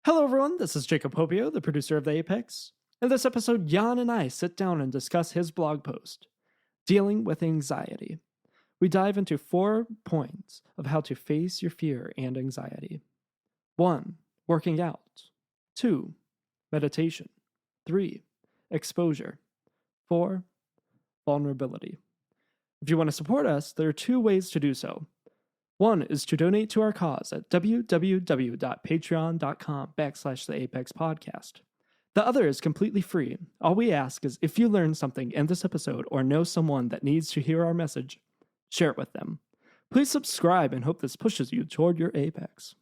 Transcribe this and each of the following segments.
Hello, everyone. This is Jacob Popio, the producer of The Apex. In this episode, Jan and I sit down and discuss his blog post, Dealing with Anxiety. We dive into 4 points of how to face your fear and anxiety. 1. Working out. 2. Meditation. 3. Exposure. 4. Vulnerability. If you want to support us, there are 2 ways to do so. One is to donate to our cause at www.patreon.com/theapexpodcast. The other is completely free. All we ask is if you learn something in this episode or know someone that needs to hear our message, share it with them. Please subscribe and hope this pushes you toward your apex.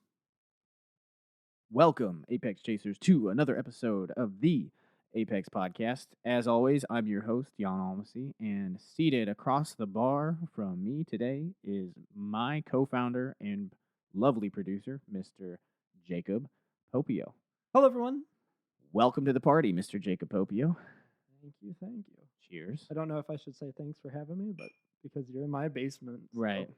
Welcome, Apex Chasers, to another episode of the Apex Podcast. As always, I'm your host, Jan Almasy, and seated across the bar from me today is my co-founder and lovely producer, Mr. Jacob Popio. Hello, everyone. Welcome to the party, Mr. Jacob Popio. Thank you, thank you. Cheers. I don't know if I should say thanks for having me, but because you're in my basement. So. Right.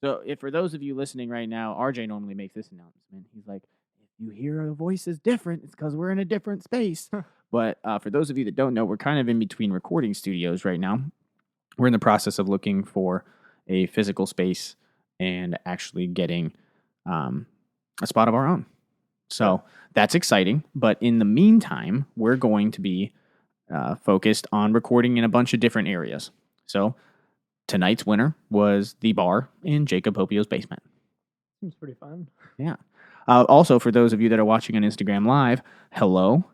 So, if for those of you listening right now, RJ normally makes this announcement. He's like, if you hear the voices different, it's because we're in a different space. But for those of you that don't know, we're kind of in between recording studios right now. We're in the process of looking for a physical space and actually getting a spot of our own. So that's exciting. But in the meantime, we're going to be focused on recording in a bunch of different areas. So tonight's winner was the bar in Jacob Popio's basement. Seems pretty fun. Yeah. Also, for those of you that are watching on Instagram Live, hello.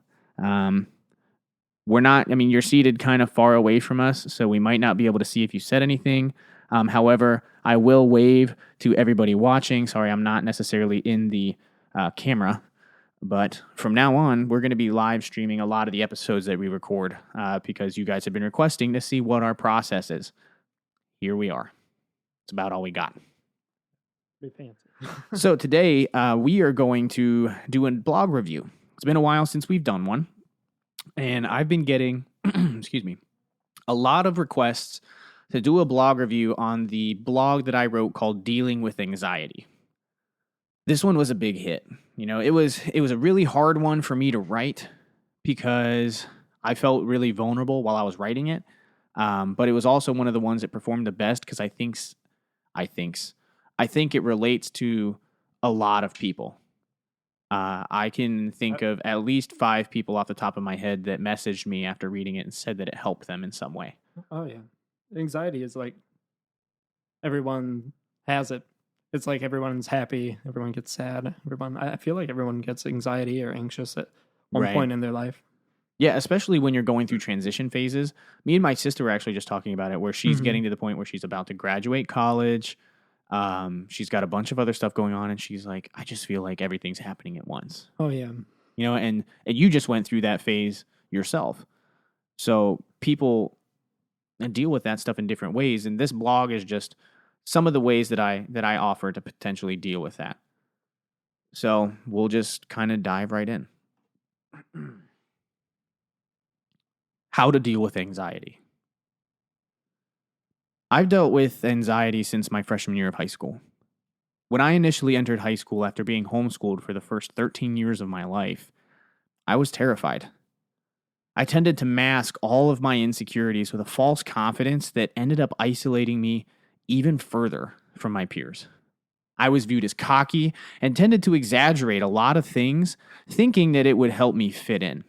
You're seated kind of far away from us, so we might not be able to see if you said anything. However, I will wave to everybody watching. Sorry, I'm not necessarily in the camera, but from now on, we're going to be live streaming a lot of the episodes that we record because you guys have been requesting to see what our process is. Here we are. It's about all we got. Pretty fancy. So today, we are going to do a blog review. It's been a while since we've done one, and I've been getting, a lot of requests to do a blog review on the blog that I wrote called Dealing with Anxiety. This one was a big hit. It was a really hard one for me to write because I felt really vulnerable while I was writing it. But it was also one of the ones that performed the best because I think it relates to a lot of people. I can think of at least 5 people off the top of my head that messaged me after reading it and said that it helped them in some way. Oh, yeah. Anxiety is like everyone has it. It's like everyone's happy, everyone gets sad. I feel like everyone gets anxiety or anxious at one point in their life. Yeah, especially when you're going through transition phases. Me and my sister were actually just talking about it, where she's getting to the point where she's about to graduate college. She's got a bunch of other stuff going on, and she's like, I just feel like everything's happening at once. Oh, yeah. And you just went through that phase yourself. So people deal with that stuff in different ways, and this blog is just some of the ways that I offer to potentially deal with that. So we'll just kind of dive right in. How to deal with anxiety. I've dealt with anxiety since my freshman year of high school. When I initially entered high school after being homeschooled for the first 13 years of my life, I was terrified. I tended to mask all of my insecurities with a false confidence that ended up isolating me even further from my peers. I was viewed as cocky and tended to exaggerate a lot of things, thinking that it would help me fit in.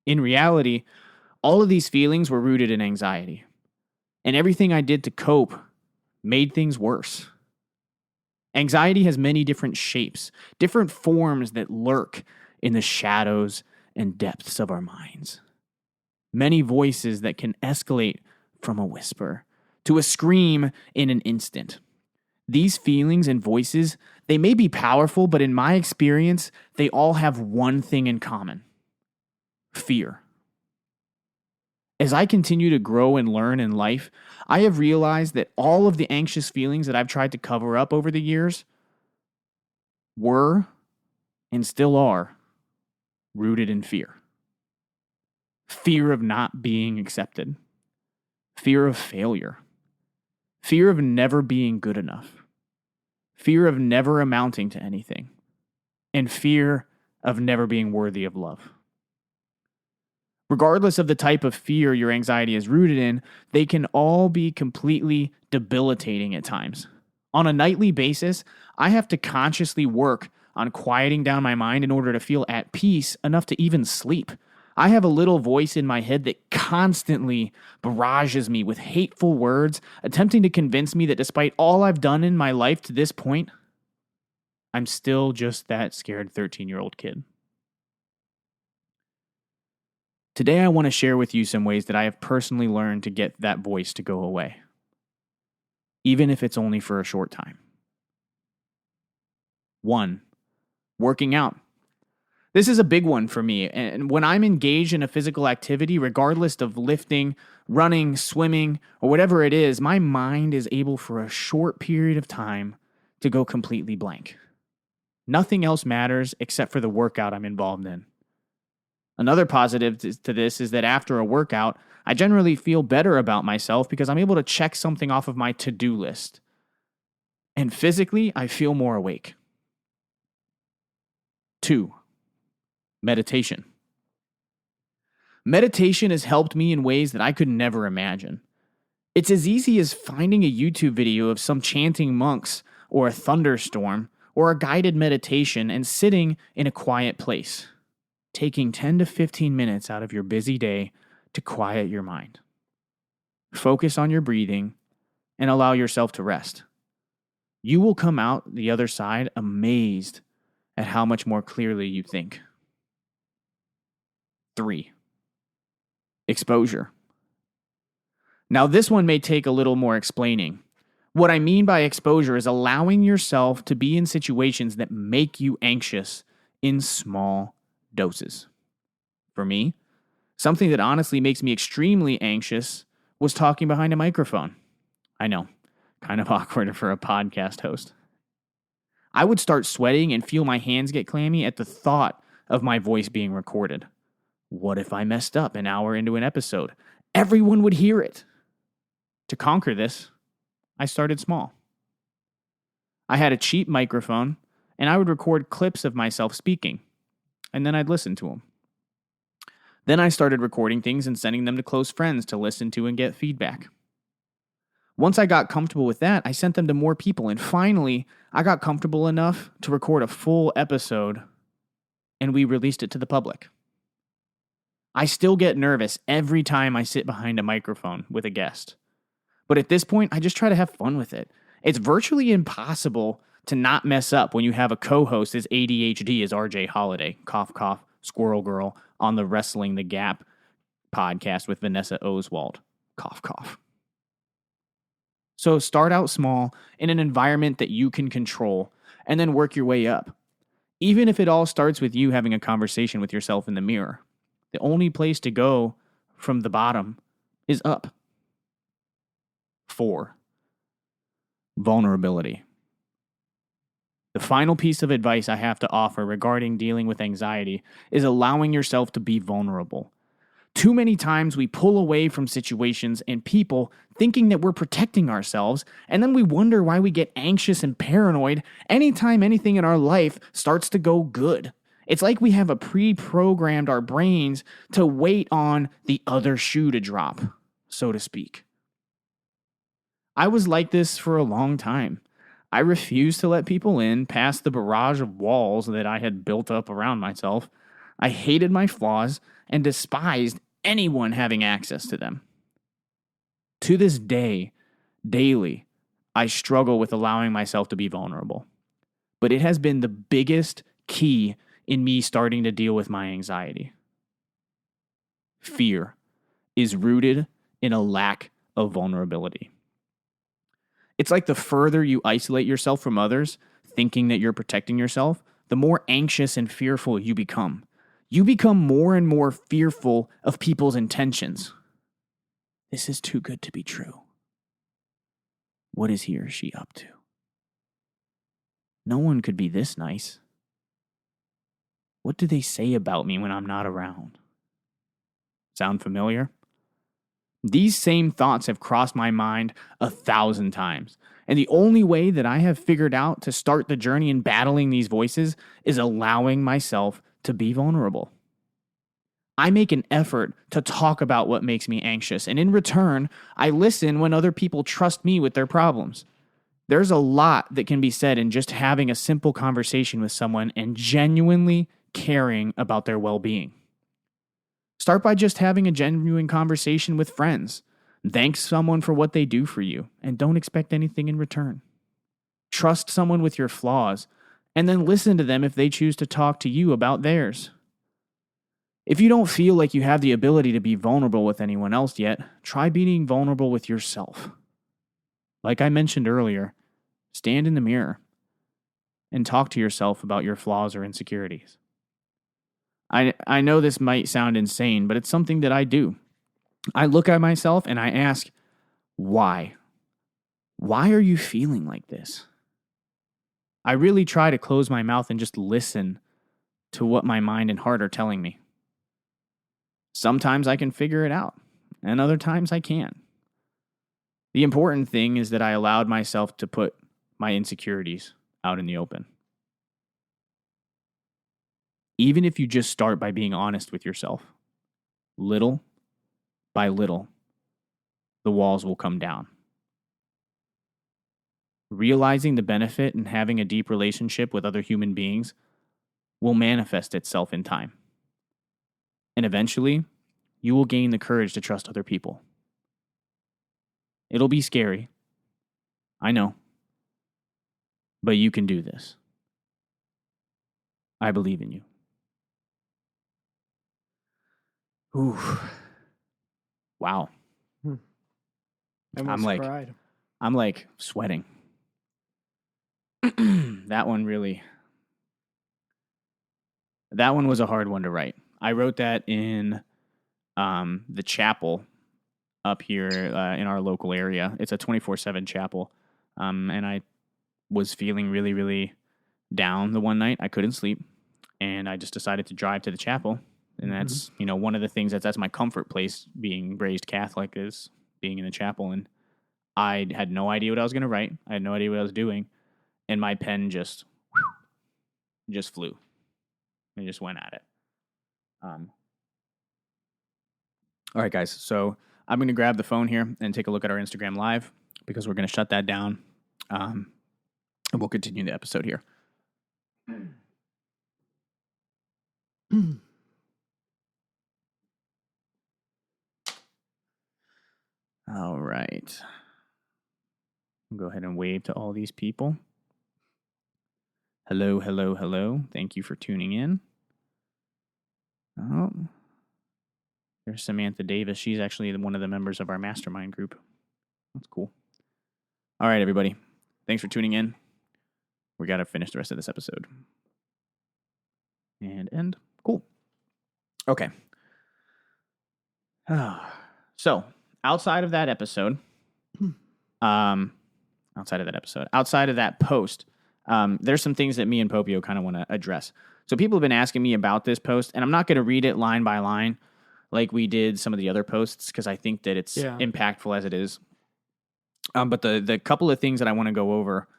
In reality, all of these feelings were rooted in anxiety. And everything I did to cope made things worse. Anxiety has many different shapes, different forms that lurk in the shadows and depths of our minds. Many voices that can escalate from a whisper to a scream in an instant. These feelings and voices, they may be powerful, but in my experience, they all have one thing in common: fear. As I continue to grow and learn in life, I have realized that all of the anxious feelings that I've tried to cover up over the years were, and still are, rooted in fear. Fear of not being accepted. Fear of failure. Fear of never being good enough. Fear of never amounting to anything. And fear of never being worthy of love. Regardless of the type of fear your anxiety is rooted in, they can all be completely debilitating at times. On a nightly basis, I have to consciously work on quieting down my mind in order to feel at peace enough to even sleep. I have a little voice in my head that constantly barrages me with hateful words, attempting to convince me that despite all I've done in my life to this point, I'm still just that scared 13-year-old kid. Today, I want to share with you some ways that I have personally learned to get that voice to go away, even if it's only for a short time. 1. Working out. This is a big one for me, and when I'm engaged in a physical activity, regardless of lifting, running, swimming, or whatever it is, my mind is able for a short period of time to go completely blank. Nothing else matters except for the workout I'm involved in. Another positive to this is that after a workout, I generally feel better about myself because I'm able to check something off of my to-do list. And physically, I feel more awake. 2. Meditation. Meditation has helped me in ways that I could never imagine. It's as easy as finding a YouTube video of some chanting monks or a thunderstorm or a guided meditation and sitting in a quiet place, taking 10 to 15 minutes out of your busy day to quiet your mind. Focus on your breathing and allow yourself to rest. You will come out the other side amazed at how much more clearly you think. 3. Exposure. Now, this one may take a little more explaining. What I mean by exposure is allowing yourself to be in situations that make you anxious in small doses. For me, something that honestly makes me extremely anxious was talking behind a microphone. I know, kind of awkward for a podcast host. I would start sweating and feel my hands get clammy at the thought of my voice being recorded. What if I messed up an hour into an episode? Everyone would hear it. To conquer this, I started small. I had a cheap microphone, and I would record clips of myself speaking, and then I'd listen to them. Then I started recording things and sending them to close friends to listen to and get feedback. Once I got comfortable with that, I sent them to more people, and finally, I got comfortable enough to record a full episode, and we released it to the public. I still get nervous every time I sit behind a microphone with a guest. But at this point, I just try to have fun with it. It's virtually impossible to not mess up when you have a co-host as ADHD as RJ Holiday, cough, cough, squirrel girl, on the Wrestling the Gap podcast with Vanessa Oswald, cough, cough. So start out small in an environment that you can control and then work your way up. Even if it all starts with you having a conversation with yourself in the mirror, the only place to go from the bottom is up. 4. Vulnerability. The final piece of advice I have to offer regarding dealing with anxiety is allowing yourself to be vulnerable. Too many times we pull away from situations and people thinking that we're protecting ourselves, and then we wonder why we get anxious and paranoid anytime anything in our life starts to go good. It's like we have a pre-programmed our brains to wait on the other shoe to drop, so to speak. I was like this for a long time. I refused to let people in past the barrage of walls that I had built up around myself. I hated my flaws and despised anyone having access to them. To this day, daily, I struggle with allowing myself to be vulnerable. But it has been the biggest key in me starting to deal with my anxiety. Fear is rooted in a lack of vulnerability. It's like the further you isolate yourself from others, thinking that you're protecting yourself, the more anxious and fearful you become. You become more and more fearful of people's intentions. This is too good to be true. What is he or she up to? No one could be this nice. What do they say about me when I'm not around? Sound familiar? These same thoughts have crossed my mind 1,000 times. And the only way that I have figured out to start the journey in battling these voices is allowing myself to be vulnerable. I make an effort to talk about what makes me anxious, and in return, I listen when other people trust me with their problems. There's a lot that can be said in just having a simple conversation with someone and genuinely caring about their well-being. Start by just having a genuine conversation with friends. Thank someone for what they do for you, and don't expect anything in return. Trust someone with your flaws, and then listen to them if they choose to talk to you about theirs. If you don't feel like you have the ability to be vulnerable with anyone else yet, try being vulnerable with yourself. Like I mentioned earlier, stand in the mirror and talk to yourself about your flaws or insecurities. I know this might sound insane, but it's something that I do. I look at myself and I ask, why? Why are you feeling like this? I really try to close my mouth and just listen to what my mind and heart are telling me. Sometimes I can figure it out, and other times I can't. The important thing is that I allowed myself to put my insecurities out in the open. Even if you just start by being honest with yourself, little by little, the walls will come down. Realizing the benefit in having a deep relationship with other human beings will manifest itself in time. And eventually, you will gain the courage to trust other people. It'll be scary. I know. But you can do this. I believe in you. Ooh. Wow. I almost cried. I'm like sweating. That one was a hard one to write. I wrote that in the chapel up here in our local area. It's a 24/7 chapel. And I was feeling really, really down the one night. I couldn't sleep. And I just decided to drive to the chapel. And that's, one of the things that's my comfort place, being raised Catholic, is being in the chapel. And I had no idea what I was going to write. I had no idea what I was doing. And my pen just flew. And just went at it. All right, guys. So I'm going to grab the phone here and take a look at our Instagram Live, because we're going to shut that down. And we'll continue the episode here. All right. I'll go ahead and wave to all these people. Hello, hello, hello. Thank you for tuning in. Oh, there's Samantha Davis. She's actually one of the members of our mastermind group. That's cool. All right, everybody. Thanks for tuning in. We got to finish the rest of this episode. And end. Cool. Okay. So, outside of that post, there's some things that me and Popio kind of want to address. So people have been asking me about this post, and I'm not going to read it line by line like we did some of the other posts, because I think that it's impactful as it is. But the couple of things that I want to go over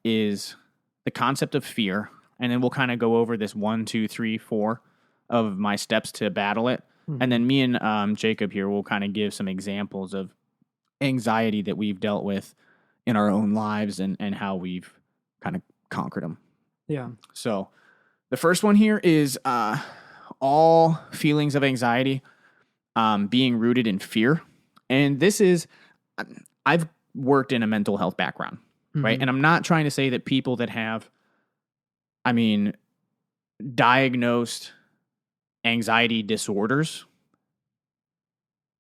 is the concept of fear, and then we'll kind of go over this 1, 2, 3, 4 of my steps to battle it. And then me and Jacob here will kind of give some examples of anxiety that we've dealt with in our own lives and how we've kind of conquered them. Yeah. So the first one here is all feelings of anxiety being rooted in fear. And this is, I've worked in a mental health background, right? And I'm not trying to say that people that have, diagnosed anxiety disorders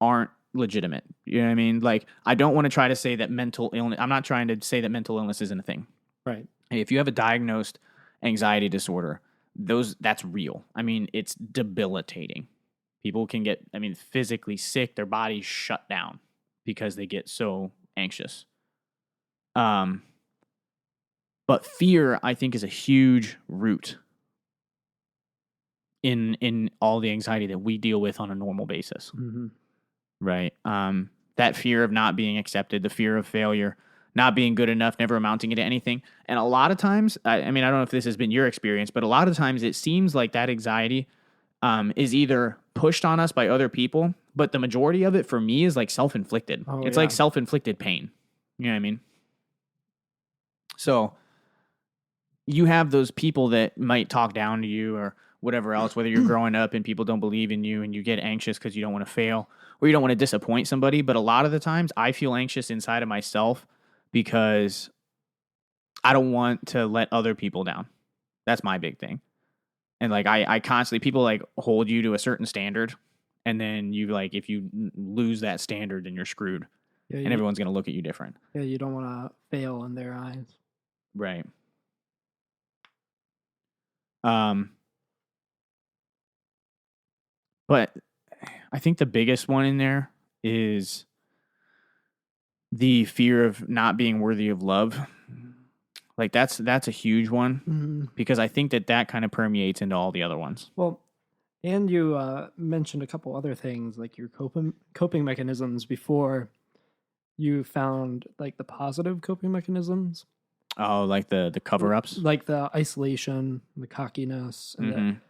aren't legitimate. You know what I mean? Like, I don't want to try to say that mental illness, I'm not trying to say that mental illness isn't a thing. Right. Hey, if you have a diagnosed anxiety disorder, that's real. It's debilitating. People can get, physically sick, their bodies shut down because they get so anxious. But fear, I think, is a huge root in all the anxiety that we deal with on a normal basis. Right. That fear of not being accepted, the fear of failure, not being good enough, never amounting to anything. And a lot of times, I mean, I don't know if this has been your experience, but a lot of times it seems like that anxiety is either pushed on us by other people, but the majority of it for me is like self-inflicted. It's like self-inflicted pain. You know what I mean? So you have those people that might talk down to you or whatever else, whether you're growing up and people don't believe in you and you get anxious because you don't want to fail or you don't want to disappoint somebody. But a lot of the times I feel anxious inside of myself because I don't want to let other people down. That's my big thing. And like I constantly, people like hold you to a certain standard, and then you like, if you lose that standard, then you're screwed. Yeah, and everyone's going to look at you different. Yeah, you don't want to fail in their eyes. Right. But I think the biggest one in there is the fear of not being worthy of love. Like that's a huge one because I think that kind of permeates into all the other ones. Well, and you mentioned a couple other things like your coping mechanisms before you found like the positive coping mechanisms. Oh, like the cover-ups? Like the isolation, the cockiness, and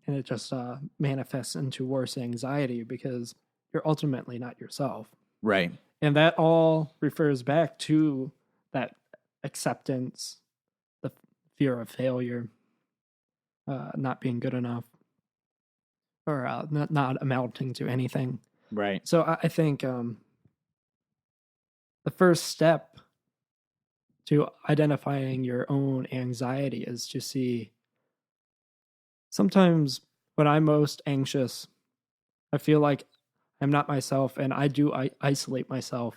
it just manifests into worse anxiety because you're ultimately not yourself. Right. And that all refers back to that acceptance, the fear of failure, not being good enough, or not amounting to anything. Right. So I think the first step to identifying your own anxiety is to see, sometimes when I'm most anxious, I feel like I'm not myself and I isolate myself,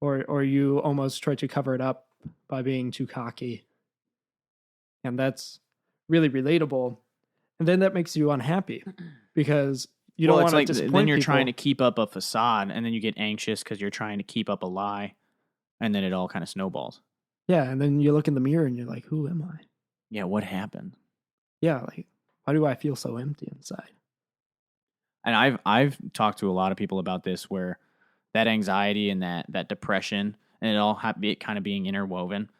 or you almost try to cover it up by being too cocky. And that's really relatable. And then that makes you unhappy because you don't want to disappoint then you're people. Trying to keep up a facade, and then you get anxious because you're trying to keep up a lie, and then it all kind of snowballs. Yeah, and then you look in the mirror and you're like, who am I? Yeah, what happened? Yeah, like, why do I feel so empty inside? And I've talked to a lot of people about this, where that anxiety and that depression, and it all it kind of being interwoven,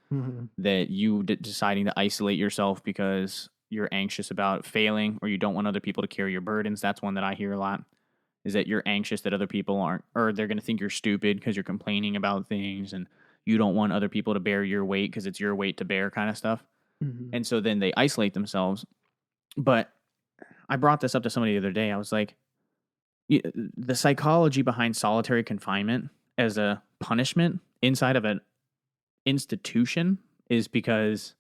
that you deciding to isolate yourself because you're anxious about failing or you don't want other people to carry your burdens. That's one that I hear a lot, is that you're anxious that other people aren't, or they're going to think you're stupid because you're complaining about things, and you don't want other people to bear your weight because it's your weight to bear, kind of stuff. And so then they isolate themselves. But I brought this up to somebody the other day. I was like, the psychology behind solitary confinement as a punishment inside of an institution is because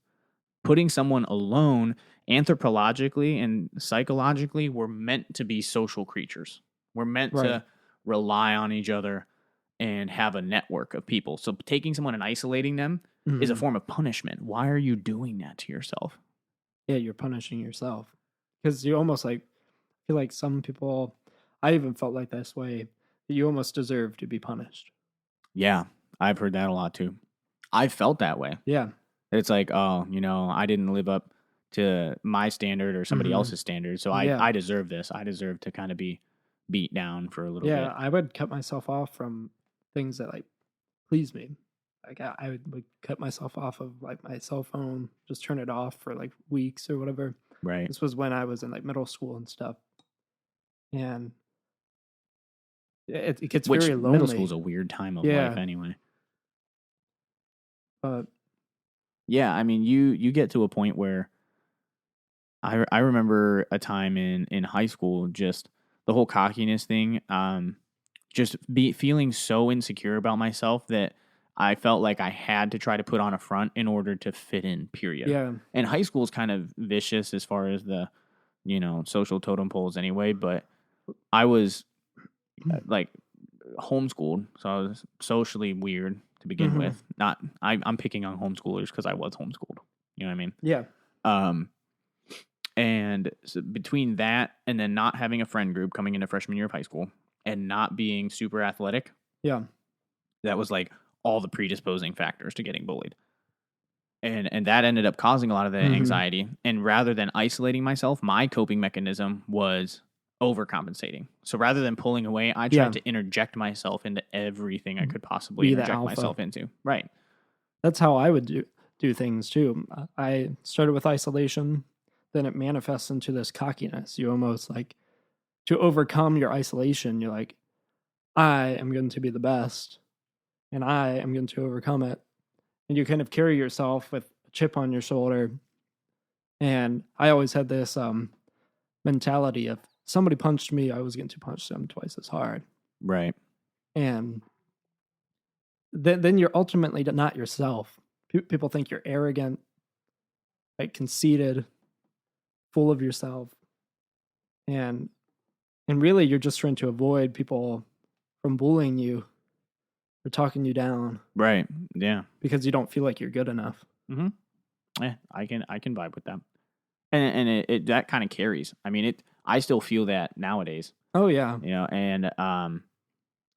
putting someone alone, anthropologically and psychologically, we're meant to be social creatures. We're meant to rely on each other and have a network of people. So taking someone and isolating them is a form of punishment. Why are you doing that to yourself? Yeah, you're punishing yourself. Because you almost like feel like some people, I even felt like this way, that you almost deserve to be punished. Yeah, I've heard that a lot too. I felt that way. Yeah. It's like, oh, I didn't live up to my standard or somebody else's standard, so I deserve this. I deserve to kind of be beat down for a little bit. Yeah, I would cut myself off from things that like please me. Like I would cut myself off of like my cell phone, just turn it off for like weeks or whatever. Right. This was when I was in like middle school and stuff. And it gets very lonely. Middle school's a weird time of life anyway. But yeah, I mean, you get to a point where I remember a time in high school, just the whole cockiness thing, just feeling so insecure about myself that I felt like I had to try to put on a front in order to fit in, period. Yeah. And high school is kind of vicious as far as the, social totem poles anyway, but I was like homeschooled, so I was socially weird to begin with. I'm picking on homeschoolers because I was homeschooled. You know what I mean? Yeah. And so between that and then not having a friend group coming into freshman year of high school and not being super athletic, that was like all the predisposing factors to getting bullied. And that ended up causing a lot of the anxiety. And rather than isolating myself, my coping mechanism was overcompensating. So rather than pulling away, I tried to interject myself into everything I could possibly interject myself into. Right. That's how I would do things too. I started with isolation, then it manifests into this cockiness. You almost like, to overcome your isolation, you're like, I am going to be the best, and I am going to overcome it. And you kind of carry yourself with a chip on your shoulder. And I always had this mentality of, somebody punched me, I was going to punch them twice as hard. Right. And then you're ultimately not yourself. People think you're arrogant, like conceited, full of yourself. And really, you're just trying to avoid people from bullying you or talking you down. Right. Yeah. Because you don't feel like you're good enough. Mm-hmm. Yeah, I can vibe with that. And it that kind of carries. I mean, I still feel that nowadays. Oh yeah. You know, and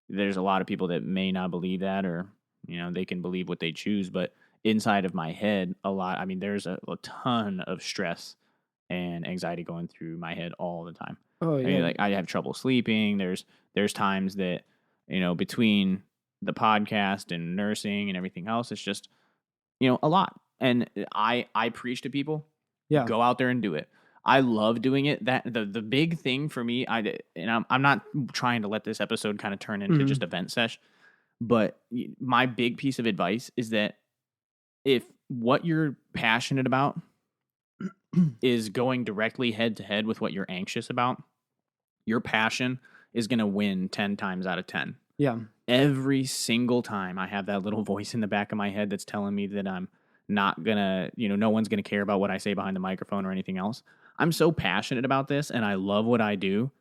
there's a lot of people that may not believe that, or they can believe what they choose, but inside of my head, there's a ton of stress and anxiety going through my head all the time. Oh yeah. I mean, like, I have trouble sleeping. There's times that, between the podcast and nursing and everything else, it's just, a lot. And I preach to people, go out there and do it. I love doing it. That the big thing for me, I'm not trying to let this episode kind of turn into just a vent sesh, but my big piece of advice is that if what you're passionate about is going directly head to head with what you're anxious about, your passion is going to win 10 times out of 10. Yeah. Every single time I have that little voice in the back of my head that's telling me that I'm not gonna, no one's gonna care about what I say behind the microphone or anything else. I'm so passionate about this and I love what I do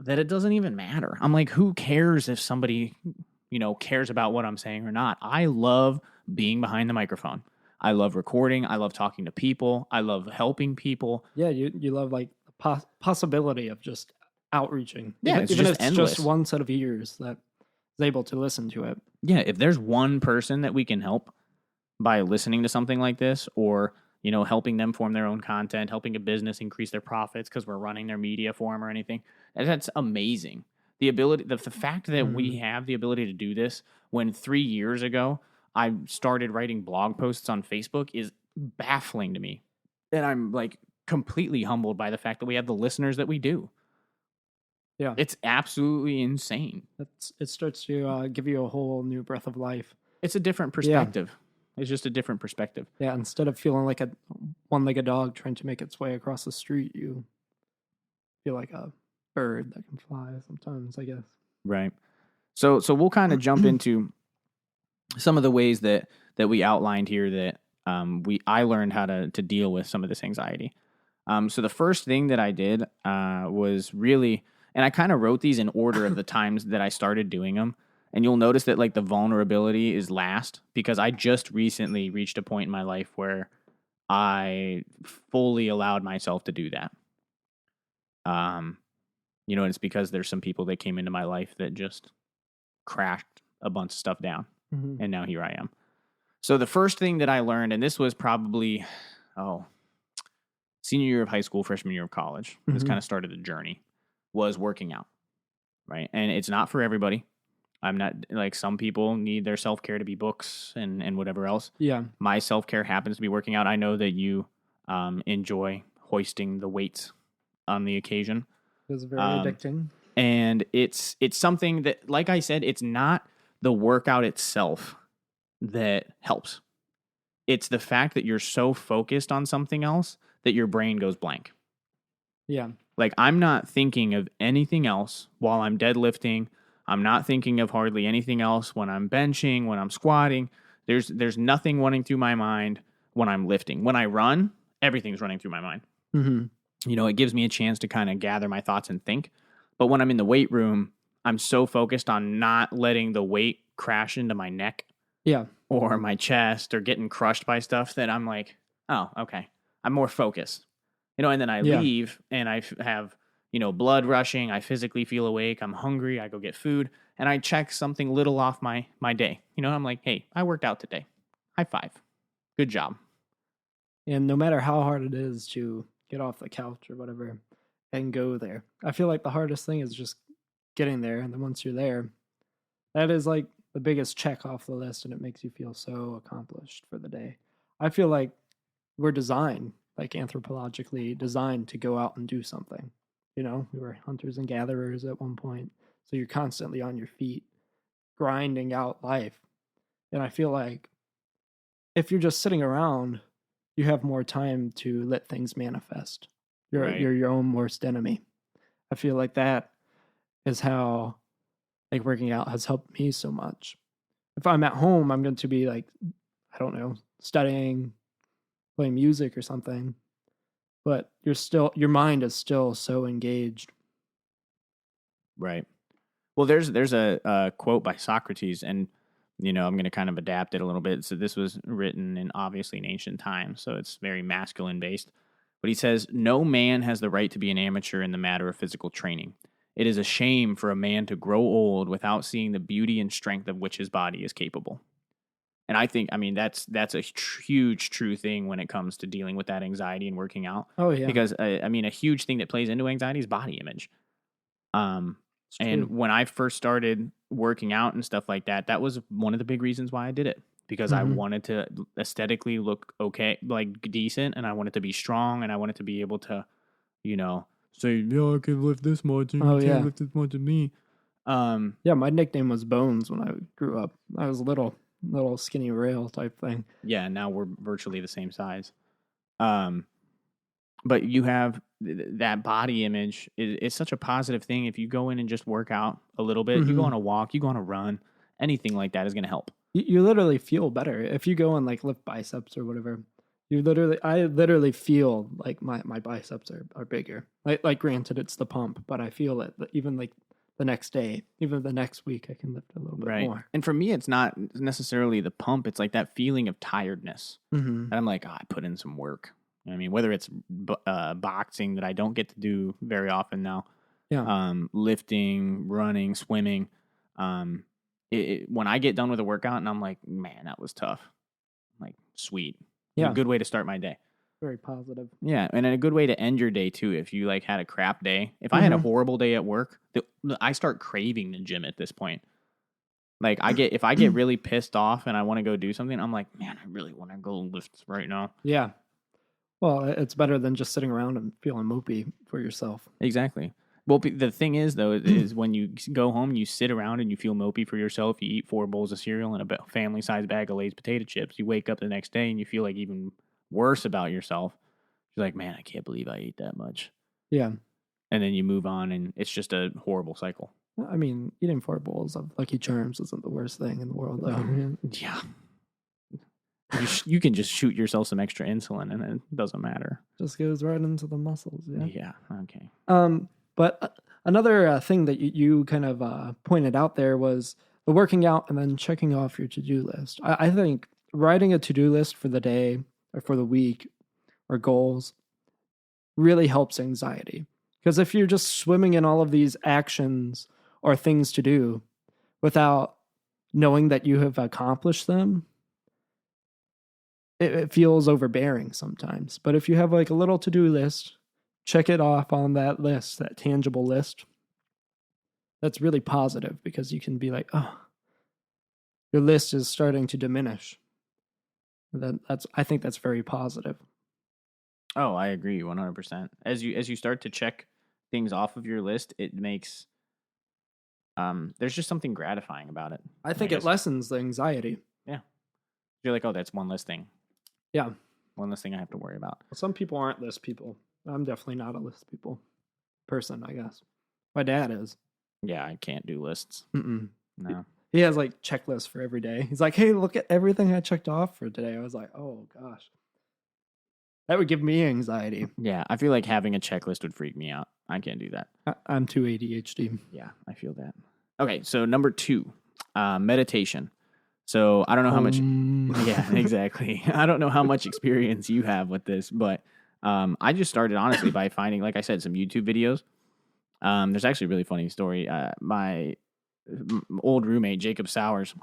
that it doesn't even matter. I'm like, who cares if somebody, cares about what I'm saying or not? I love being behind the microphone. I love recording. I love talking to people. I love helping people. Yeah, you love like the possibility of just outreaching. Yeah, even just if it's endless. just one set of ears that is able to listen to it. Yeah, if there's one person that we can help by listening to something like this, or helping them form their own content, helping a business increase their profits because we're running their media for them or anything, that's amazing. The ability, the fact that we have the ability to do this, when 3 years ago I started writing blog posts on Facebook, is baffling to me. And I'm like completely humbled by the fact that we have the listeners that we do. Yeah. It's absolutely insane. It starts to give you a whole new breath of life. It's a different perspective. Yeah. It's just a different perspective. Yeah, instead of feeling like a one-legged dog trying to make its way across the street, you feel like a bird that can fly sometimes, I guess. Right. So we'll kind of jump into some of the ways that we outlined here that I learned how to deal with some of this anxiety. So the first thing that I did was really, and I kind of wrote these in order of the times that I started doing them. And you'll notice that like the vulnerability is last, because I just recently reached a point in my life where I fully allowed myself to do that. And it's because there's some people that came into my life that just crashed a bunch of stuff down. And now here I am. So the first thing that I learned, and this was probably, senior year of high school, freshman year of college, this kind of started the journey, was working out, right? And it's not for everybody. I'm not, like, some people need their self-care to be books and whatever else. Yeah. My self-care happens to be working out. I know that you enjoy hoisting the weights on the occasion. It's very addicting. And it's something that, like I said, it's not the workout itself that helps. It's the fact that you're so focused on something else that your brain goes blank. Yeah. Like, I'm not thinking of anything else while I'm deadlifting. I'm not thinking of hardly anything else when I'm benching, when I'm squatting. There's nothing running through my mind when I'm lifting. When I run, everything's running through my mind. It gives me a chance to kind of gather my thoughts and think. But when I'm in the weight room, I'm so focused on not letting the weight crash into my neck, or my chest, or getting crushed by stuff, that I'm like, oh, okay, I'm more focused. And then I leave and I have, blood rushing. I physically feel awake. I'm hungry. I go get food and I check something little off my day. I'm like, hey, I worked out today. High five. Good job. And no matter how hard it is to get off the couch or whatever, and go there. I feel like the hardest thing is just getting there. And then once you're there, that is like the biggest check off the list. And it makes you feel so accomplished for the day. I feel like we're designed, like anthropologically designed to go out and do something. You know, we were hunters and gatherers at one point. So you're constantly on your feet, grinding out life. And I feel like if you're just sitting around, you have more time to let things manifest. You're your own worst enemy. I feel like that is how like working out has helped me so much. If I'm at home, I'm going to be like, I don't know, studying, playing music or something. But your mind is still so engaged. Right. Well, there's a quote by Socrates, and I'm going to kind of adapt it a little bit. So this was written in obviously in ancient times, so it's very masculine based. But he says, "No man has the right to be an amateur in the matter of physical training. It is a shame for a man to grow old without seeing the beauty and strength of which his body is capable." And I think, that's a huge true thing when it comes to dealing with that anxiety and working out. Oh yeah, because a huge thing that plays into anxiety is body image. And when I first started working out and stuff like that, that was one of the big reasons why I did it, because I wanted to aesthetically look okay, like decent, and I wanted to be strong, and I wanted to be able to, say, I can lift this much, and you can't lift as much as me. Yeah, my nickname was Bones when I grew up. I was a little skinny rail type thing. Yeah, now we're virtually the same size. But you have that body image. It's such a positive thing. If you go in and just work out a little bit, you go on a walk, you go on a run, anything like that is going to help. You literally feel better. If you go and like lift biceps or whatever, I literally feel like my biceps are bigger. Like granted, it's the pump, but I feel it even like the next day, even the next week, I can lift a little bit more. And for me, it's not necessarily the pump. It's like that feeling of tiredness. And I'm like, I put in some work. Whether it's boxing that I don't get to do very often now, lifting, running, swimming. When I get done with a workout and I'm like, man, that was tough. I'm like, sweet. Yeah. A good way to start my day. Very positive. Yeah, and a good way to end your day too. If you like had a crap day, if I had a horrible day at work, I start craving the gym at this point. Like if I get really pissed off and I want to go do something, I'm like, man, I really want to go lift right now. Yeah. Well, it's better than just sitting around and feeling mopey for yourself. Exactly. Well, the thing is, though, is when you go home, you sit around and you feel mopey for yourself. You eat 4 bowls of cereal and a family-sized bag of Lay's potato chips. You wake up the next day and you feel like even worse about yourself. You're like, man, I can't believe I ate that much. Yeah. And then you move on, and it's just a horrible cycle. Eating 4 bowls of Lucky Charms isn't the worst thing in the world, though. Yeah. You can just shoot yourself some extra insulin, and it doesn't matter. Just goes right into the muscles. Yeah. Yeah. Okay. But another thing that you kind of pointed out there was the working out and then checking off your to-do list. I think writing a to-do list for the day or for the week or goals really helps anxiety. Because if you're just swimming in all of these actions or things to do without knowing that you have accomplished them, it feels overbearing sometimes. But if you have like a little to-do list, check it off on that list, that tangible list, that's really positive, because you can be like, oh, your list is starting to diminish. I think that's very positive. Oh, I agree 100%. As you start to check things off of your list, it makes there's just something gratifying about it. I think it lessens the anxiety. Yeah. You're like, oh, that's one less thing. Yeah. One less thing I have to worry about. Well, some people aren't list people. I'm definitely not a list person, I guess. My dad is. Yeah, I can't do lists. No. He has like checklists for every day. He's like, hey, look at everything I checked off for today. I was like, oh gosh. That would give me anxiety. Yeah, I feel like having a checklist would freak me out. I can't do that. I'm too ADHD. Yeah, I feel that. Okay, so number 2, meditation. So I don't know how much. Yeah, exactly. I don't know how much experience you have with this, but I just started honestly by finding, like I said, some YouTube videos. There's actually a really funny story. My old roommate, Jacob Sowers,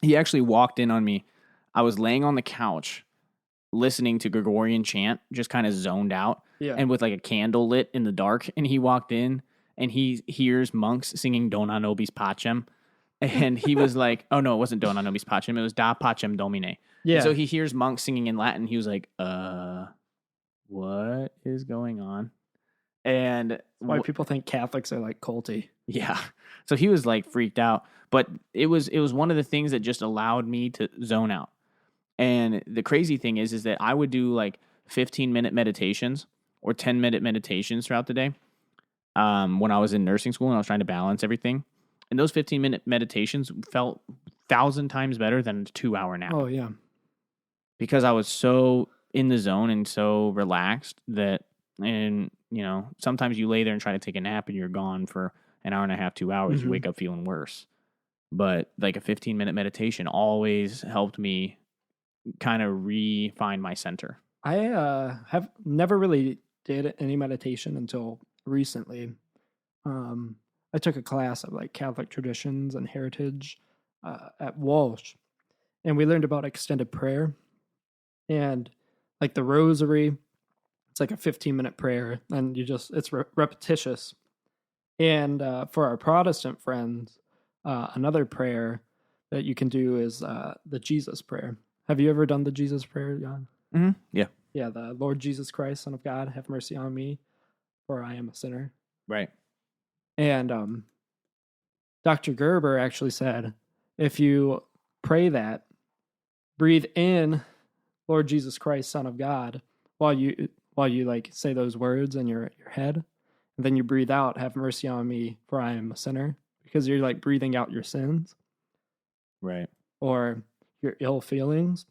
he actually walked in on me. I was laying on the couch listening to Gregorian chant, just kind of zoned out, Yeah. and with like a candle lit in the dark. And he walked in and he hears monks singing Dona Nobis Pacem. And he was like, oh no, it wasn't Dona Nobis Pacem. It was Da Pacem Domine. Yeah. And so he hears monks singing in Latin. He was like, what is going on? And That's why people think Catholics are like culty. yeah. So he was like freaked out. But it was one of the things that just allowed me to zone out. And the crazy thing is that I would do like 15-minute meditations or 10-minute meditations throughout the day when I was in nursing school and I was trying to balance everything. And those 15-minute meditations felt 1,000 times better than a 2-hour nap. Oh, yeah. Because I was so in the zone and so relaxed that, and you know, sometimes you lay there and try to take a nap and you're gone for an hour and a half, 2 hours. You wake up feeling worse. But like a 15-minute meditation always helped me kind of re-find my center. I have never really did any meditation until recently. I took a class of like Catholic traditions and heritage at Walsh, and we learned about extended prayer and like the rosary. It's like a 15-minute prayer, and it's repetitious. And for our Protestant friends, another prayer that you can do is the Jesus prayer. Have you ever done the Jesus prayer, Jan? Mm-hmm. Yeah. Yeah, the Lord Jesus Christ, Son of God, have mercy on me, for I am a sinner. Right. And Dr. Gerber actually said, if you pray that, breathe in Lord Jesus Christ, Son of God, while you like say those words in your head, and then you breathe out, have mercy on me, for I am a sinner, because you're like breathing out your sins. Right. Or your ill feelings.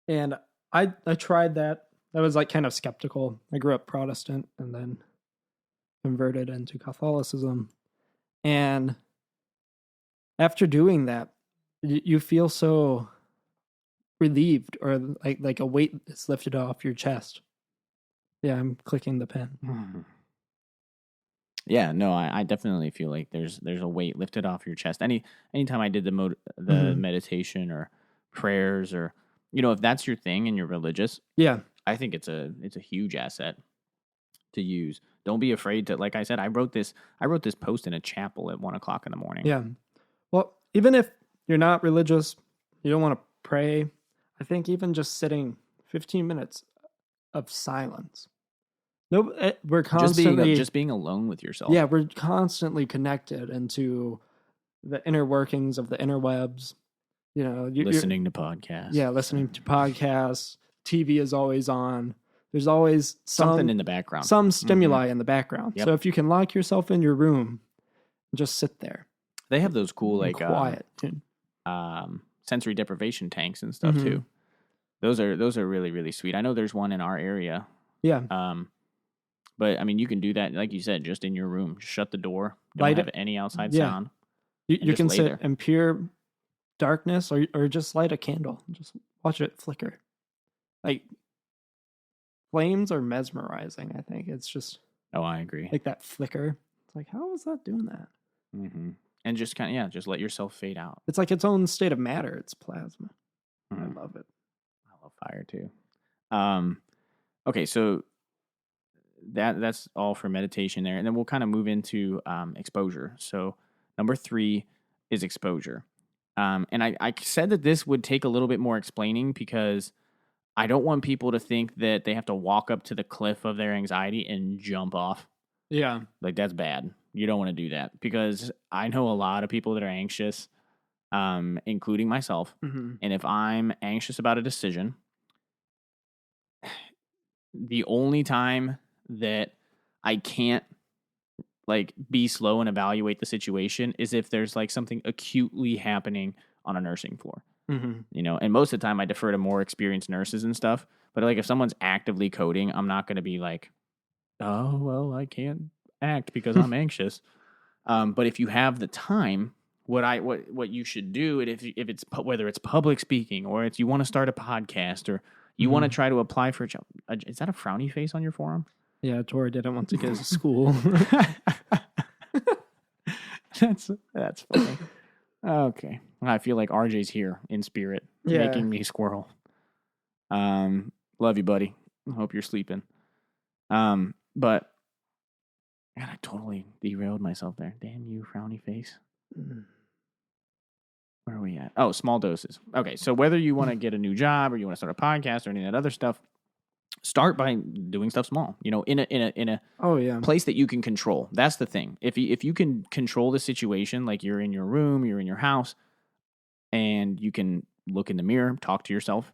And I tried that. I was like kind of skeptical. I grew up Protestant and then converted into Catholicism. And after doing that, you feel so relieved, or like a weight is lifted off your chest. Yeah, I'm clicking the pen. Yeah, no, I definitely feel like there's a weight lifted off your chest. Anytime I did the meditation or prayers, or you know, if that's your thing and you're religious, yeah, I think it's a huge asset to use. Don't be afraid to, like I said, I wrote this post in a chapel at 1:00 in the morning. Yeah. Well, even if you're not religious, you don't want to pray, I think even just sitting 15 minutes of silence. No, we're constantly just being alone with yourself. Yeah, we're constantly connected into the inner workings of the interwebs. You know, listening to podcasts. Yeah, listening to podcasts. TV is always on. There's always something in the background. Some stimuli in the background. Yep. So if you can lock yourself in your room and just sit there. They have those cool like quiet sensory deprivation tanks and stuff too. Those are really, really sweet. I know there's one in our area. Yeah. But I mean, you can do that, like you said, just in your room. Just shut the door. Don't have any outside sound. You can sit in pure darkness, or just light a candle. Just watch it flicker. Like, flames are mesmerizing, I think. It's just... Oh, I agree. Like that flicker. It's like, how is that doing that? Mm-hmm. And just kind of, just let yourself fade out. It's like its own state of matter. It's plasma. I love it. I love fire too. Okay, so that's all for meditation there. And then we'll kind of move into exposure. So number 3 is exposure. And I said that this would take a little bit more explaining because I don't want people to think that they have to walk up to the cliff of their anxiety and jump off. Yeah. Like, that's bad. You don't want to do that, because I know a lot of people that are anxious, including myself. Mm-hmm. And if I'm anxious about a decision, the only time that I can't like be slow and evaluate the situation is if there's like something acutely happening on a nursing floor. Mm-hmm. You know, and most of the time I defer to more experienced nurses and stuff. But like if someone's actively coding, I'm not going to be like, oh, well, I can't act because I'm anxious. But if you have the time, what you should do, if it's whether it's public speaking or it's you want to start a podcast or you want to try to apply for a job. Is that a frowny face on your forearm? Yeah, Tori didn't want to go to school. That's funny. Okay. I feel like RJ's here in spirit, making me squirrel. Love you, buddy. Hope you're sleeping. But God, I totally derailed myself there. Damn you, frowny face. Where are we at? Oh, small doses. Okay, so whether you want to get a new job or you want to start a podcast or any of that other stuff, start by doing stuff small. In a Oh yeah. place that you can control. That's the thing. If you can control the situation, like you're in your room, you're in your house, and you can look in the mirror, talk to yourself,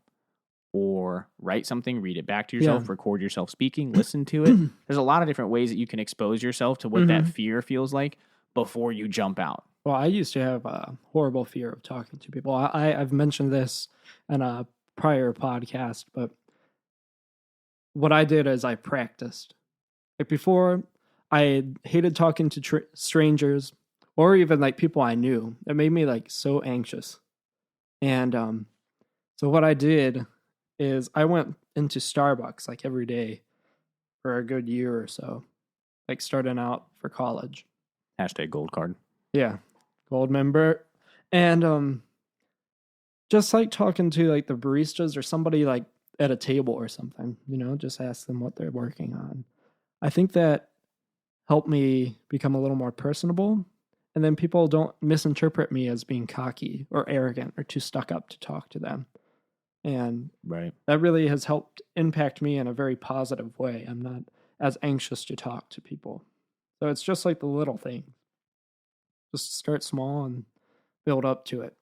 or write something, read it back to yourself, record yourself speaking, listen to it. There's a lot of different ways that you can expose yourself to what that fear feels like before you jump out. Well, I used to have a horrible fear of talking to people. I've mentioned this in a prior podcast, but what I did is I practiced. Like before, I hated talking to strangers or even like people I knew. It made me like so anxious. And so what I did is I went into Starbucks like every day for a good year or so, like starting out for college. Hashtag gold card. Yeah. Gold member. And just like talking to like the baristas or somebody like at a table or something, just ask them what they're working on. I think that helped me become a little more personable. And then people don't misinterpret me as being cocky or arrogant or too stuck up to talk to them. And that really has helped impact me in a very positive way. I'm not as anxious to talk to people. So it's just like the little thing. Just start small and build up to it.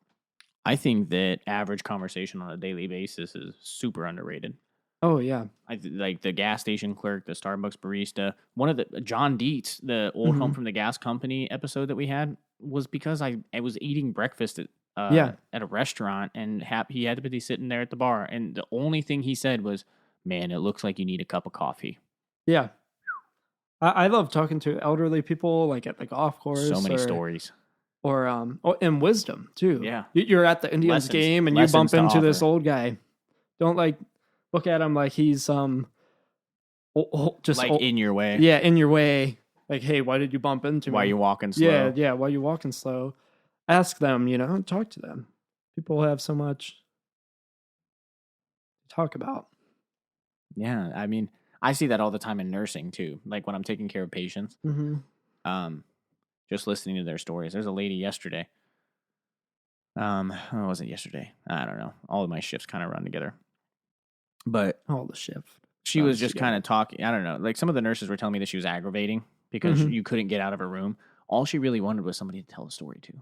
I think that average conversation on a daily basis is super underrated. Oh, yeah. Like the gas station clerk, the Starbucks barista. One of the John Dietz, the old Home from the Gas Company episode that we had was because I was eating breakfast at a restaurant and he had to be sitting there at the bar. And the only thing he said was, man, it looks like you need a cup of coffee. Yeah. I love talking to elderly people like at the golf course. So many stories. Or and wisdom too. Yeah. You're at the Indians game and you bump into this old guy. Don't like look at him like he's just like in your way. Yeah, in your way. Like, hey, why did you bump into me? Why are you walking slow? Yeah, why are you walking slow? Ask them, talk to them. People have so much to talk about. Yeah, I mean, I see that all the time in nursing too. Like when I'm taking care of patients, just listening to their stories. There's a lady yesterday. Or was it yesterday? I don't know. All of my shifts kind of run together. But all the shift. She was just kind of talking. I don't know. Like some of the nurses were telling me that she was aggravating because you couldn't get out of her room. All she really wanted was somebody to tell a story to.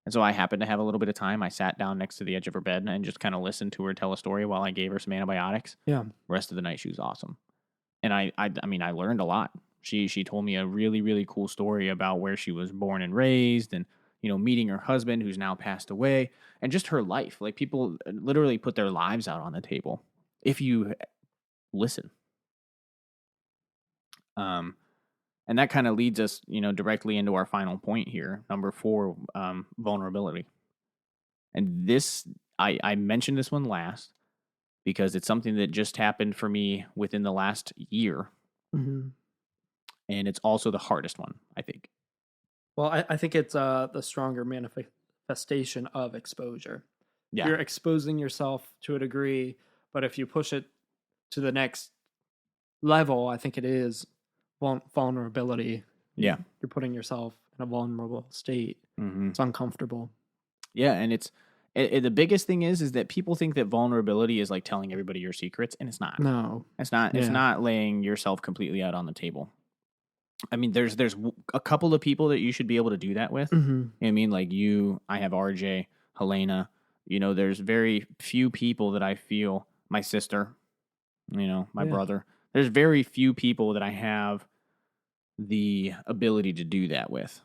And so I happened to have a little bit of time. I sat down next to the edge of her bed and just kind of listened to her tell a story while I gave her some antibiotics. Yeah. Rest of the night, she was awesome. And I mean, I learned a lot. She told me a really, really cool story about where she was born and raised and, meeting her husband who's now passed away and just her life. Like people literally put their lives out on the table if you listen. And that kind of leads us, directly into our final point here. Number 4, vulnerability. And this, I mentioned this one last because it's something that just happened for me within the last year. Mm-hmm. And it's also the hardest one, I think. Well, I think it's the stronger manifestation of exposure. Yeah. You're exposing yourself to a degree, but if you push it to the next level, I think it is vulnerability. Yeah. You're putting yourself in a vulnerable state. Mm-hmm. It's uncomfortable. Yeah, and the biggest thing is that people think that vulnerability is like telling everybody your secrets, and it's not. No. It's not. It's not laying yourself completely out on the table. I mean, there's a couple of people that you should be able to do that with. Mm-hmm. You know what I mean, like you, I have RJ, Helena. There's very few people that I feel, my sister, my brother. There's very few people that I have the ability to do that with.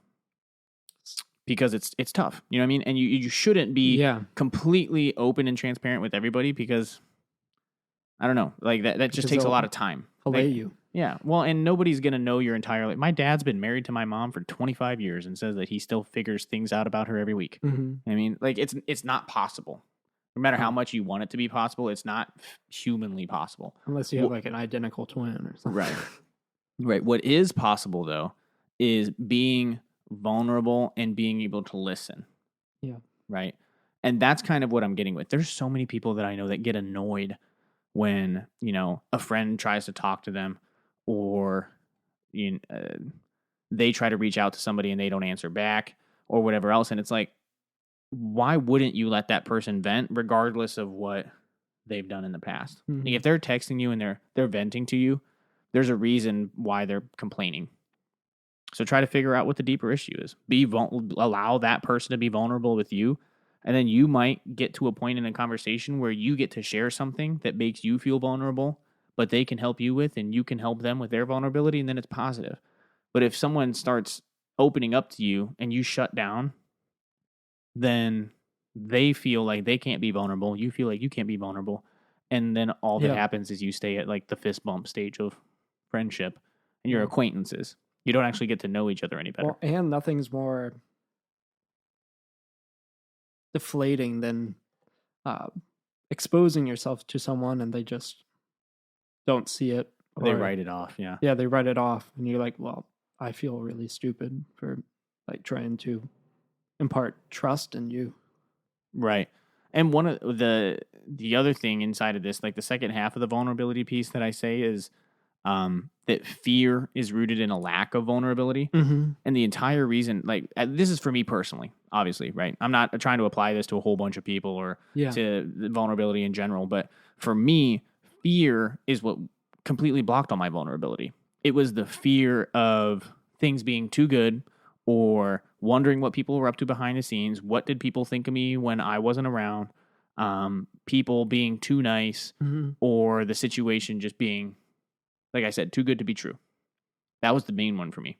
Because it's tough. You know what I mean? And you shouldn't be completely open and transparent with everybody because, I don't know, like that just takes a lot of time. Fillet you. Yeah. Well, and nobody's going to know your entire life. My dad's been married to my mom for 25 years and says that he still figures things out about her every week. Mm-hmm. I mean, like it's not possible. No matter how much you want it to be possible, it's not humanly possible. Unless you have like an identical twin or something. Right. Right. What is possible, though, is being vulnerable and being able to listen. Yeah. Right. And that's kind of what I'm getting with. There's so many people that I know that get annoyed when, a friend tries to talk to them, or they try to reach out to somebody and they don't answer back, or whatever else. And it's like, why wouldn't you let that person vent regardless of what they've done in the past? Mhm. Like, if they're texting you and they're venting to you, there's a reason why they're complaining. So try to figure out what the deeper issue is. Allow that person to be vulnerable with you, and then you might get to a point in a conversation where you get to share something that makes you feel vulnerable, but they can help you with, and you can help them with their vulnerability, and then it's positive. But if someone starts opening up to you and you shut down, then they feel like they can't be vulnerable. You feel like you can't be vulnerable. And then all that happens is you stay at like the fist bump stage of friendship and your acquaintances. You don't actually get to know each other any better. Well, and nothing's more deflating than exposing yourself to someone and they just don't see it. They write it off, yeah. Yeah, they write it off. And you're like, well, I feel really stupid for like trying to impart trust in you. Right. And one of the other thing inside of this, like the second half of the vulnerability piece that I say is that fear is rooted in a lack of vulnerability. Mm-hmm. And the entire reason, like, this is for me personally, obviously, right? I'm not trying to apply this to a whole bunch of people or to the vulnerability in general. But for me, fear is what completely blocked all my vulnerability. It was the fear of things being too good, or wondering what people were up to behind the scenes. What did people think of me when I wasn't around? People being too nice, or the situation just being, like I said, too good to be true. That was the main one for me.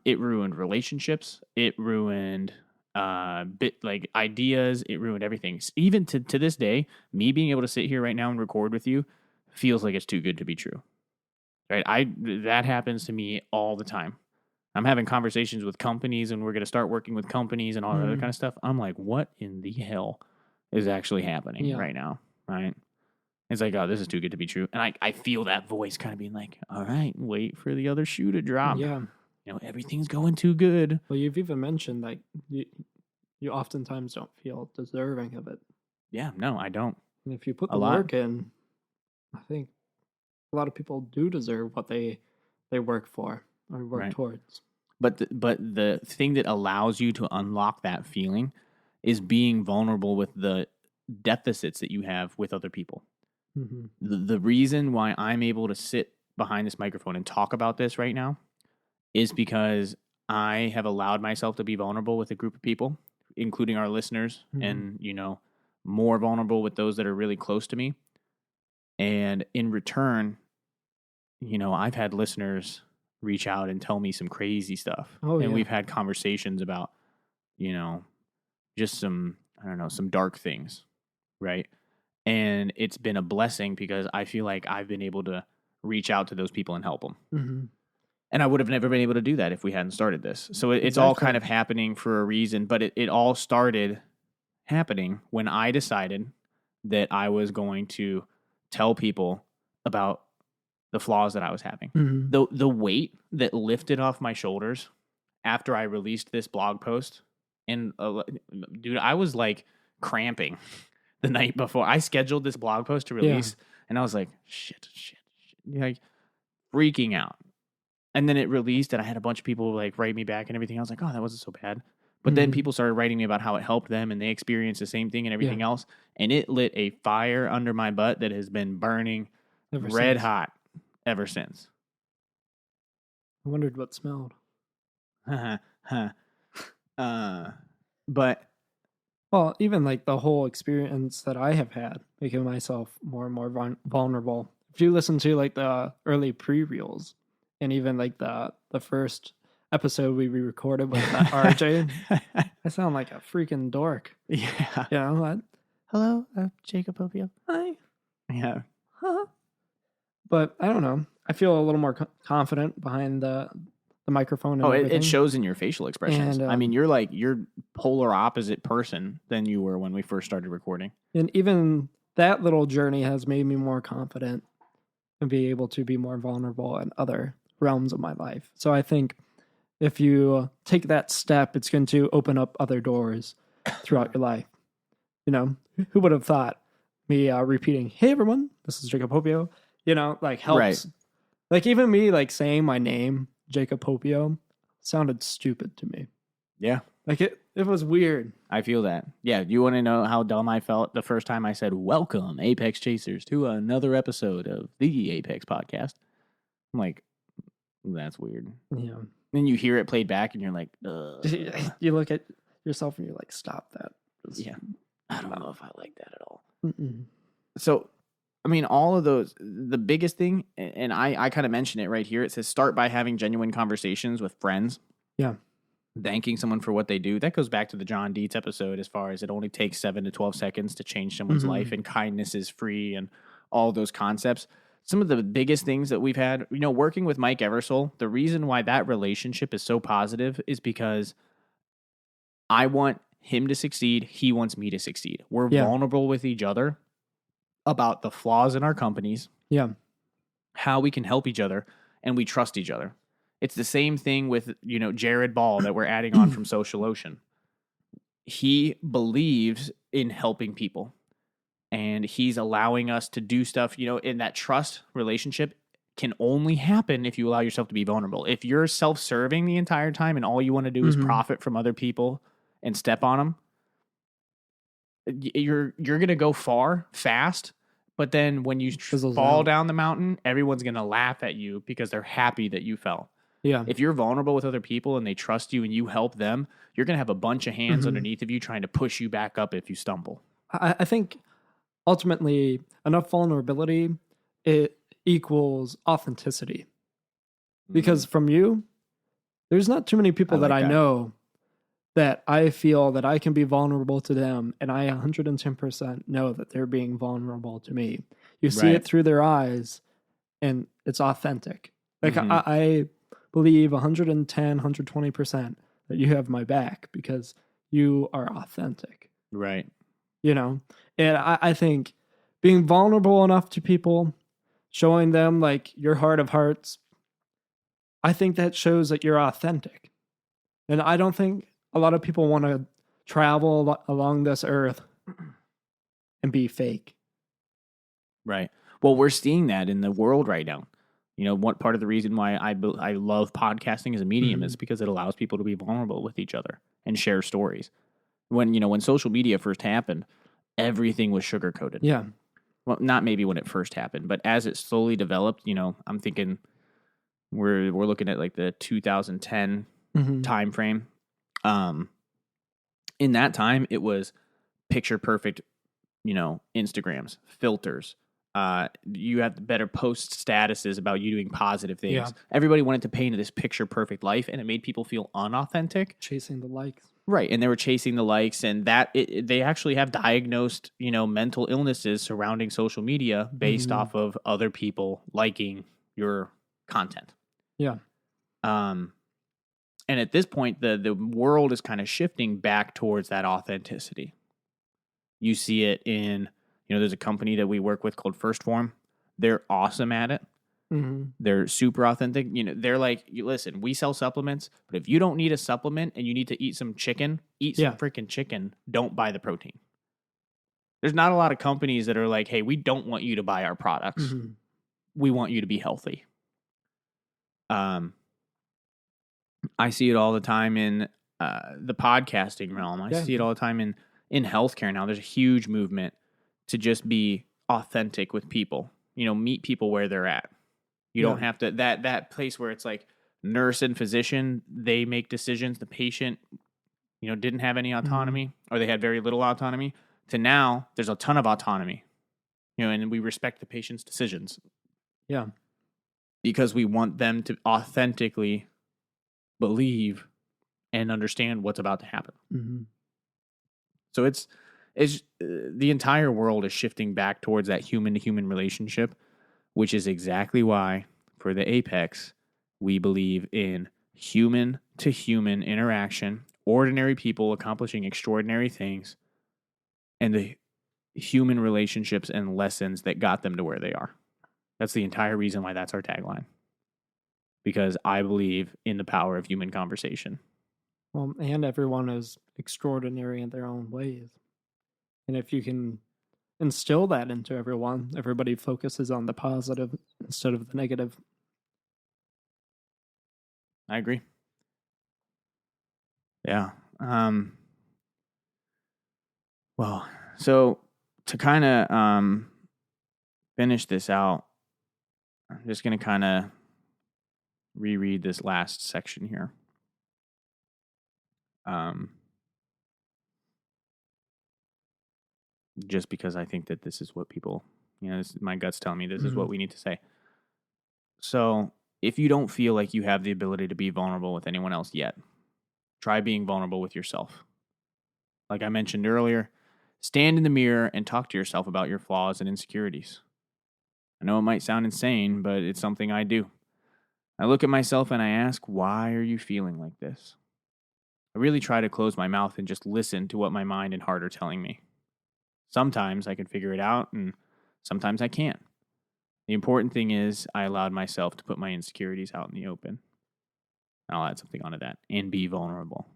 It ruined relationships. It ruined ideas. It ruined everything. Even to this day, me being able to sit here right now and record with you feels like it's too good to be true. Right? That happens to me all the time. I'm having conversations with companies, and we're going to start working with companies and all that other kind of stuff. I'm like, what in the hell is actually happening right now? Right? It's like, oh, this is too good to be true. And I feel that voice kind of being like, all right, wait for the other shoe to drop. Yeah. Everything's going too good. Well, you've even mentioned like you oftentimes don't feel deserving of it. Yeah, no, I don't. And if you put the work in, I think a lot of people do deserve what they work for or work towards. But the thing that allows you to unlock that feeling is being vulnerable with the deficits that you have with other people. Mm-hmm. The reason why I'm able to sit behind this microphone and talk about this right now is because I have allowed myself to be vulnerable with a group of people, including our listeners, and, more vulnerable with those that are really close to me. And in return, I've had listeners reach out and tell me some crazy stuff. And we've had conversations about, just some dark things, right? And it's been a blessing because I feel like I've been able to reach out to those people and help them. Mm-hmm. And I would have never been able to do that if we hadn't started this. So it's all kind of happening for a reason, but it all started happening when I decided that I was going to tell people about the flaws that I was having. Mm-hmm. The weight that lifted off my shoulders after I released this blog post, and dude, I was like cramping the night before. I scheduled this blog post to release, and I was like, shit, like freaking out. And then it released, and I had a bunch of people like write me back and everything. I was like, oh, that wasn't so bad. But then people started writing me about how it helped them, and they experienced the same thing and everything else. And it lit a fire under my butt that has been burning red hot ever since. I wondered what smelled. But well, even like the whole experience that I have had, making myself more and more vulnerable. If you listen to like the early pre-reels, and even like the first episode we recorded with RJ, I sound like a freaking dork. Yeah. You know what? Hello, Jacob Opio. Hi. Yeah. But I don't know. I feel a little more confident behind the microphone. And it shows in your facial expressions. And, I mean, you're polar opposite person than you were when we first started recording. And even that little journey has made me more confident and be able to be more vulnerable in other realms of my life. So I think if you take that step, it's going to open up other doors throughout your life. Who would have thought me repeating, "Hey everyone, this is Jacob Popio," like helps. Right. Like even me like saying my name, Jacob Popio, sounded stupid to me. Yeah. Like it was weird. I feel that. Yeah. You want to know how dumb I felt the first time I said, "Welcome, Apex Chasers, to another episode of the Apex Podcast"? I'm like, that's weird. Yeah. Then you hear it played back and you're like, You look at yourself and you're like, stop that. Yeah. I don't know if I like that at all. Mm-mm. So, I mean, all of those, the biggest thing, and I kind of mention it right here, it says start by having genuine conversations with friends. Yeah. Thanking someone for what they do. That goes back to the John Dietz episode as far as it only takes 7 to 12 seconds to change someone's life, and kindness is free and all those concepts. Some of the biggest things that we've had, working with Mike Eversole, the reason why that relationship is so positive is because I want him to succeed. He wants me to succeed. We're vulnerable with each other about the flaws in our companies. Yeah. How we can help each other, and we trust each other. It's the same thing with, Jared Ball that we're adding on from Social Ocean. He believes in helping people, and he's allowing us to do stuff, in that trust relationship can only happen if you allow yourself to be vulnerable. If you're self-serving the entire time and all you want to do is profit from other people and step on them, you're going to go fast. But then when you fall down the mountain, everyone's going to laugh at you because they're happy that you fell. Yeah. If you're vulnerable with other people and they trust you and you help them, you're going to have a bunch of hands underneath of you trying to push you back up if you stumble. I think ultimately enough vulnerability, it equals authenticity. Because from you, there's not too many people that I know that I feel that I can be vulnerable to them, and I 110% know that they're being vulnerable to me. You see it through their eyes, and it's authentic. Like I believe 110, 120% that you have my back because you are authentic. Right. And I think being vulnerable enough to people, showing them like your heart of hearts, I think that shows that you're authentic. And I don't think a lot of people want to travel along this earth and be fake. Right. Well, we're seeing that in the world right now. One part of the reason why I love podcasting as a medium is because it allows people to be vulnerable with each other and share stories. When social media first happened, everything was sugar-coated. Yeah. Well, not maybe when it first happened, but as it slowly developed, I'm thinking we're looking at like the 2010 time frame. In that time, it was picture perfect, Instagrams, filters. You had the better post statuses about you doing positive things. Yeah. Everybody wanted to paint this picture perfect life, and it made people feel unauthentic. Chasing the likes. Right, and they were chasing the likes, and that they actually have diagnosed, mental illnesses surrounding social media based off of other people liking your content. Yeah. And at this point, the world is kind of shifting back towards that authenticity. You see it in, there's a company that we work with called First Form. They're awesome at it. They're super authentic. They're like, listen, we sell supplements, but if you don't need a supplement and you need to eat some chicken, eat some freaking chicken. Don't buy the protein. There's not a lot of companies that are like, hey, we don't want you to buy our products. We want you to be healthy. I see it all the time in the podcasting realm. I see it all the time in healthcare now. There's a huge movement to just be authentic with people. Meet people where they're at. You don't have to, that place where it's like nurse and physician, they make decisions. The patient, didn't have any autonomy or they had very little autonomy, to now there's a ton of autonomy, and we respect the patient's decisions. Yeah. Because we want them to authentically believe and understand what's about to happen. So it's the entire world is shifting back towards that human-to-human relationship, which is exactly why, for the Apex, we believe in human-to-human interaction, ordinary people accomplishing extraordinary things, and the human relationships and lessons that got them to where they are. That's the entire reason why that's our tagline. Because I believe in the power of human conversation. Well, and everyone is extraordinary in their own ways. And if you can instill that into everyone. Everybody focuses on the positive instead of the negative. I agree. Yeah. Well, so to kind of finish this out, I'm just going to kind of reread this last section here. Just because I think that this is what people, my gut's telling me this is what we need to say. So if you don't feel like you have the ability to be vulnerable with anyone else yet, try being vulnerable with yourself. Like I mentioned earlier, stand in the mirror and talk to yourself about your flaws and insecurities. I know it might sound insane, but it's something I do. I look at myself and I ask, why are you feeling like this? I really try to close my mouth and just listen to what my mind and heart are telling me. Sometimes I can figure it out, and sometimes I can't. The important thing is I allowed myself to put my insecurities out in the open. I'll add something onto that, and be vulnerable.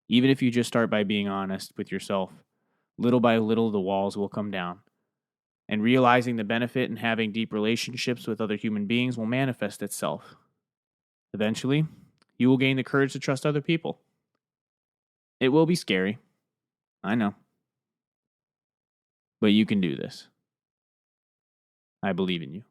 Even if you just start by being honest with yourself, little by little the walls will come down. And realizing the benefit in having deep relationships with other human beings will manifest itself. Eventually, you will gain the courage to trust other people. It will be scary. I know. But you can do this. I believe in you.